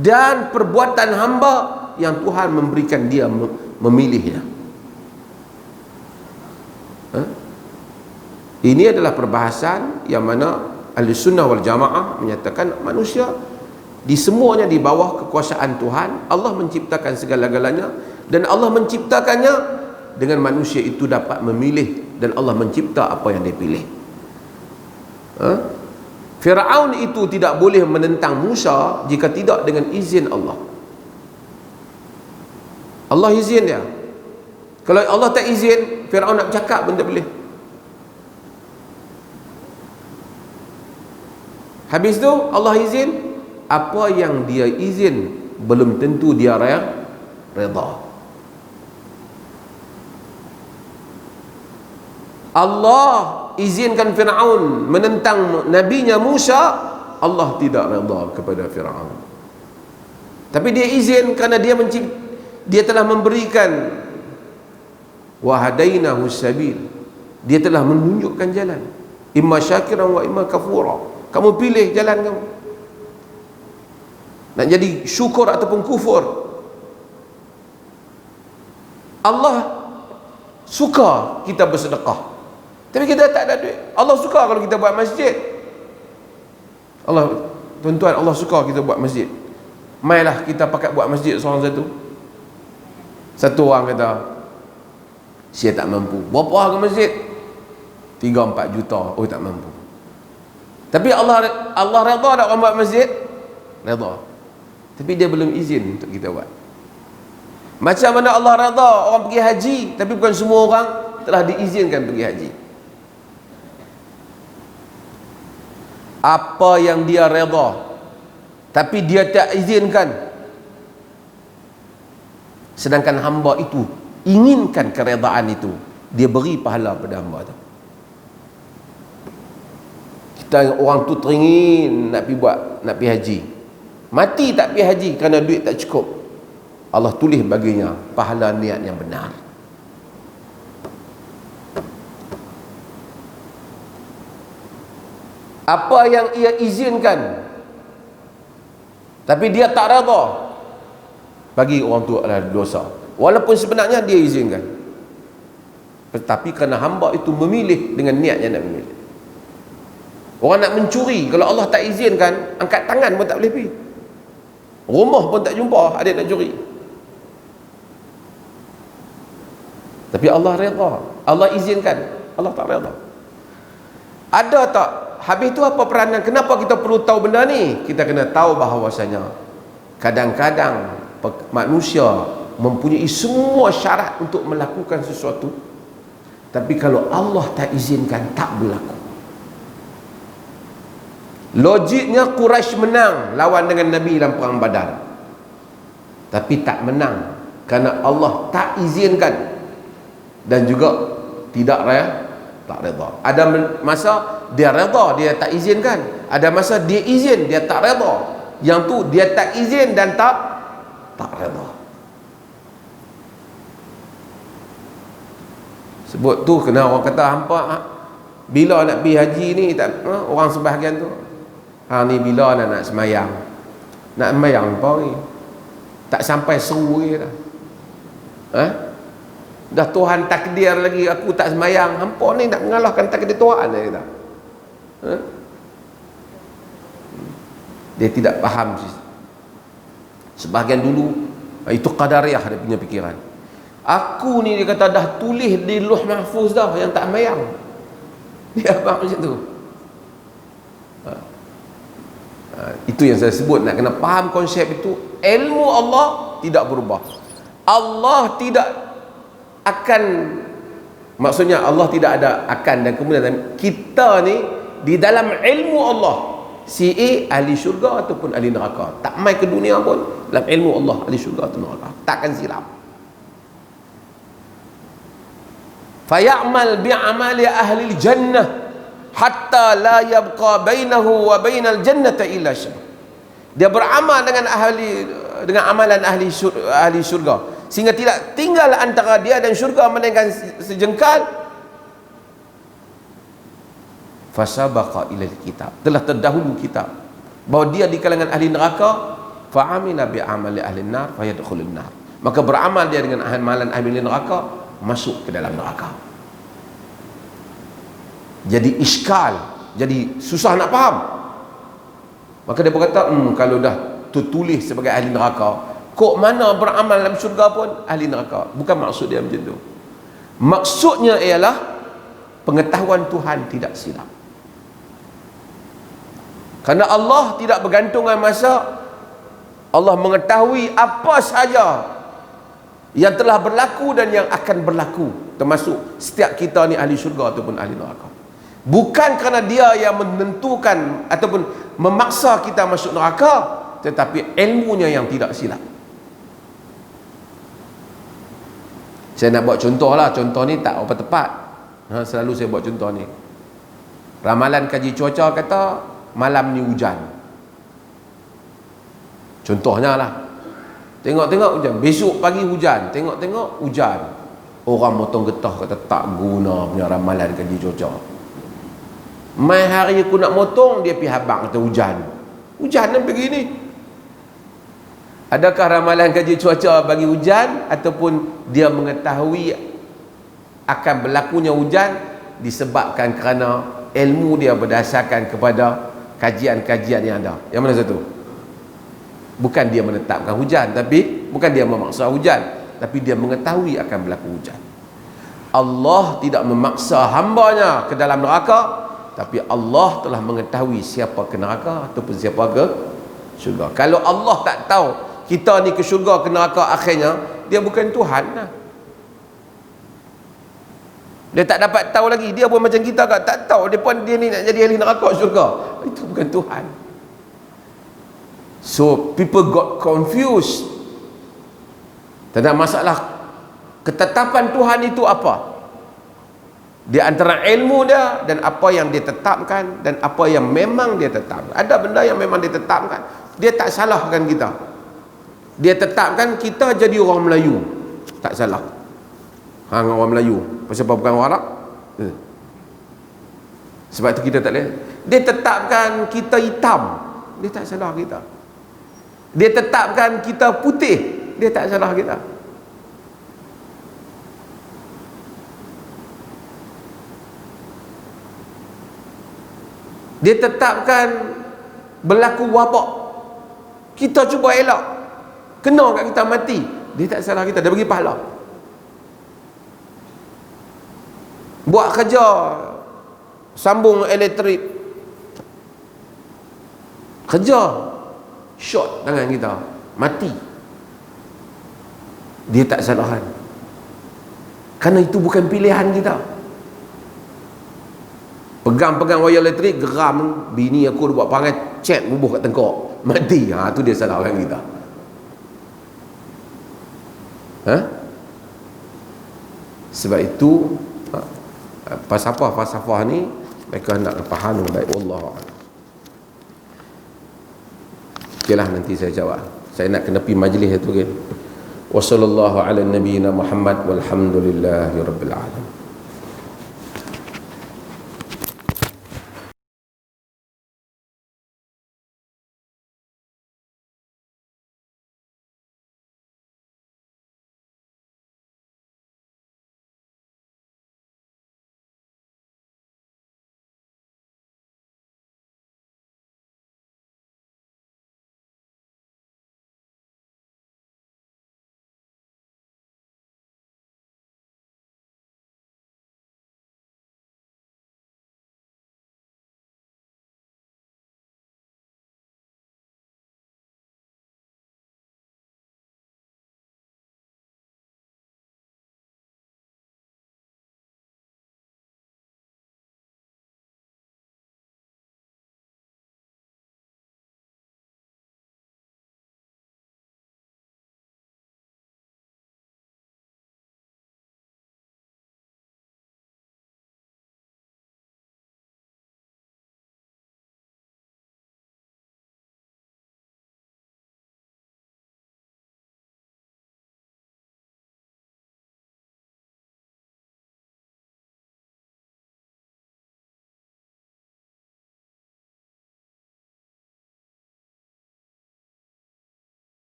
dan perbuatan hamba yang Tuhan memberikan dia memilihnya. Ini adalah perbahasan yang mana Ahlussunnah wal Jamaah menyatakan manusia di semuanya di bawah kekuasaan Tuhan. Allah menciptakan segala-galanya dan Allah menciptakannya dengan manusia itu dapat memilih, dan Allah mencipta apa yang dia pilih. Firaun itu tidak boleh menentang Musa jika tidak dengan izin Allah. Allah izin dia. Kalau Allah tak izin, Firaun nak bercakap pun tak boleh. Habis tu Allah izin, apa yang dia izin belum tentu dia redha. Allah izinkan Fir'aun menentang nabinya Musa, Allah tidak redha kepada Fir'aun. Tapi dia izin kerana dia telah memberikan wa hadainahu sabil, dia telah menunjukkan jalan, imma syakiran wa imma kafura. Kamu pilih jalan kamu, nak jadi syukur ataupun kufur. Allah suka kita bersedekah, tapi kita tak ada duit. Allah suka kalau kita buat masjid. Tuan-tuan, Allah suka kita buat masjid. Mailah kita pakai buat masjid seorang satu. Satu orang kata, saya tak mampu. Berapa harga masjid? 3-4 juta. Oh, tak mampu. Tapi Allah redha tak orang buat masjid? Redha. Tapi dia belum izin untuk kita buat. Macam mana Allah redha orang pergi haji, tapi bukan semua orang telah diizinkan pergi haji. Apa yang dia redha tapi dia tak izinkan, sedangkan hamba itu inginkan keredaan itu, dia beri pahala pada hamba itu. Kita orang tu teringin nak pergi haji, mati tak pergi haji kerana duit tak cukup, Allah tulis baginya pahala niat yang benar. Apa yang ia izinkan tapi dia tak redha, bagi orang tu adalah dosa, walaupun sebenarnya dia izinkan. Tetapi kerana hamba itu memilih dengan niatnya nak memilih. Orang nak mencuri, kalau Allah tak izinkan, angkat tangan pun tak boleh pergi, rumah pun tak jumpa adik nak curi. Tapi Allah redha, Allah izinkan, Allah tak redha. Ada tak? Habis tu apa peranan? Kenapa kita perlu tahu benda ni? Kita kena tahu bahawasanya kadang-kadang manusia mempunyai semua syarat untuk melakukan sesuatu, tapi kalau Allah tak izinkan, tak berlaku. Logiknya Quraisy menang lawan dengan Nabi dalam perang Badar, tapi tak menang kerana Allah tak izinkan, dan juga tak redha. Ada masa dia redha, dia tak izinkan. Ada masa dia izin, dia tak redha. Yang tu dia tak izin dan tak redha. Sebut tu kena orang kata hampa bila nak pergi haji ni tak, orang sebahagian tu, ni bila nak semayang. Nak semayang apa ni? Tak sampai seru lagi dah. Dah Tuhan takdir lagi aku tak semayang. Hampa ni nak mengalahkan takdir Tuhan dia kata. Dia tidak faham. Sebahagian dulu itu qadariyah dia punya fikiran. Aku ni dia kata dah tulis di Lauh Mahfuz dah yang tak semayang. Dia faham macam tu. Itu yang saya sebut, nak kena faham konsep itu. Ilmu Allah tidak berubah. Allah tidak akan, maksudnya Allah tidak ada akan dan kemudian. Kita ni di dalam ilmu Allah, si A ahli syurga ataupun ahli neraka, tak mai ke dunia pun dalam ilmu Allah ahli syurga atau neraka, takkan silap. Fayamal bi'amali ahli jannah hatta la yabqa bainahu wa bainal jannati illa syarr. Dia beramal dengan amalan ahli syurga sehingga tidak tinggal antara dia dan syurga melainkan sejengkal. Fasabaqa ilal kitab, telah terdahulu kitab bahawa dia di kalangan ahli neraka. Fa'amila bi'amali ahli nar fayadkhulun nar, maka beramal dia dengan amalan ahli neraka, masuk ke dalam neraka. Jadi iskal, jadi susah nak faham. Maka dia berkata, kalau dah tertulis sebagai ahli neraka, kok mana beramal dalam syurga pun ahli neraka. Bukan maksud dia macam tu. Maksudnya ialah pengetahuan Tuhan tidak silap. Kerana Allah tidak bergantung dengan masa. Allah mengetahui apa saja yang telah berlaku dan yang akan berlaku, termasuk setiap kita ni ahli syurga ataupun ahli neraka. Bukan kerana dia yang menentukan ataupun memaksa kita masuk neraka, tetapi ilmunya yang tidak silap. Saya nak buat contoh lah, contoh ni tak apa tepat. Selalu saya buat contoh ni. Ramalan kaji cuaca kata malam ni hujan. Contohnya lah. Tengok-tengok hujan. Besok pagi hujan. Tengok-tengok hujan. Orang motong getah kata tak guna punya ramalan kaji cuaca. Mai hari aku nak motong, dia pergi habang kata hujan. Hujan dan begini. Adakah ramalan kaji cuaca bagi hujan, ataupun dia mengetahui akan berlakunya hujan disebabkan kerana ilmu dia berdasarkan kepada kajian-kajian yang ada? Yang mana satu? Bukan dia menetapkan hujan, tapi bukan dia memaksa hujan, tapi dia mengetahui akan berlaku hujan. Allah tidak memaksa hambanya ke dalam neraka, tapi Allah telah mengetahui siapa ke neraka ataupun siapa ke syurga. Kalau Allah tak tahu kita ni ke syurga ke neraka akhirnya, dia bukan Tuhan lah. Dia tak dapat tahu lagi. Dia pun macam kita tak tahu dia pun dia ni nak jadi ahli neraka syurga. Itu bukan Tuhan. So people got confused tentang masalah ketetapan Tuhan itu apa. Di antara ilmu dia dan apa yang dia tetapkan dan apa yang memang dia tetapkan. Ada benda yang memang dia tetapkan, dia tak salahkan kita. Dia tetapkan kita jadi orang Melayu, tak salah. Hang orang Melayu, pasal apa bukan orang Arab? Sebab itu kita tak boleh. Dia tetapkan kita hitam, dia tak salah kita. Dia tetapkan kita putih, dia tak salah kita. Dia tetapkan berlaku wabak, kita cuba elak, kena kat kita mati, dia tak salah kita, dia bagi pahala. Buat kerja sambung elektrik, kerja short tangan kita, mati, dia tak salahkan, kerana itu bukan pilihan kita. Pegang-pegang wayar elektrik, geram, bini aku buat perangai cek bubuh kat tengkok, mati, tu dia salahkan kita. Sebab itu falsafah ni mereka nak faham baik. Wallahu a'lam. Okeylah, nanti saya jawab. Saya nak kena pergi majlis itu kan. Wa sallallahu ala nabiyyina Muhammad walhamdulillahi rabbil alamin.